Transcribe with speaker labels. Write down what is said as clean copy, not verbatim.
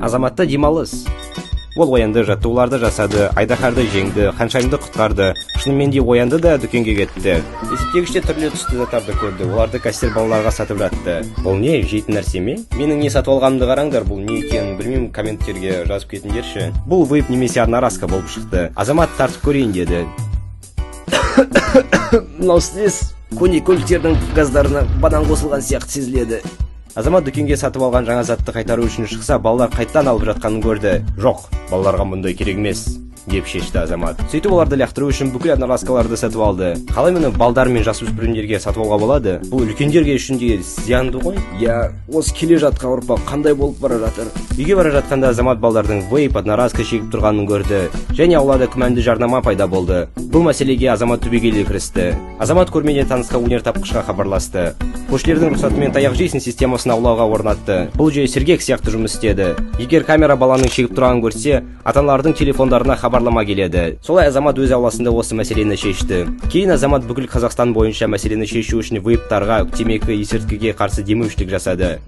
Speaker 1: Азаматта демалыс. Ол оянды, жаттығуларды жасады, айдаһарды жеңді, Ханшайымды құтқарды. Шынымен де оянды да дүкенге кетті. Есептегіште түрлі түсті заттарды көрді. Оларды кассир балаларға сатып жатты. Бұл не, жейтін нәрсе ме? Менің не сатып алғанымды қараңдар, бұл не екенін білмеймін, комменттерге жазып кетіңдерші. Бұл вейп немесе арнараска болып шықты. Азамат тартып көрейін деді. Мынау стресс көне көліктердің газдарына бадан қосылған сияқты сезіледі. Азамат дүкенге сатып алған жаңа затты қайтару үшін шықса, балалар қайттан алып жатқанын көрді. Жоқ, балаларға мұндай керек емес деп шешті Азамат. Сөйтіп оларды лақтыру үшін бүкіл арнараскаларды сатып алды. Қалай мұны балдар мен жасөспірімдерге сатып алуға болады? Бұл үлкендерге үшін де зиянды ғой? Я осы келе жатқан ұрпақ қандай болып бара жатыр? Үйге бара жатқанда Азамат балдардың вейп арнараска шегіп тұрғанын көрді. Және аулада күмәнді жарнама пайда болды. Бұл мәселеге Азамат түбегейлі кірісті. Азамат көрмеде танысқан өнертапқышқа хабарласты. Көршілердің рұқсатымен таяқ жейсің системасын аулаға орнатты. Бұл жүйе сергек сияқты жұмыс істеді. Егер камера баланың шегіп тұрғанын көрсе, ата-аналардың телефондарына хабарлама келеді. Солай Азамат өз ауласында осы мәселені шешті. Кейін Азамат бүкіл Қазақстан бойынша мәселені шешу үшін вейптарға, темекі, есірткіге қарсы демеушілік жасады.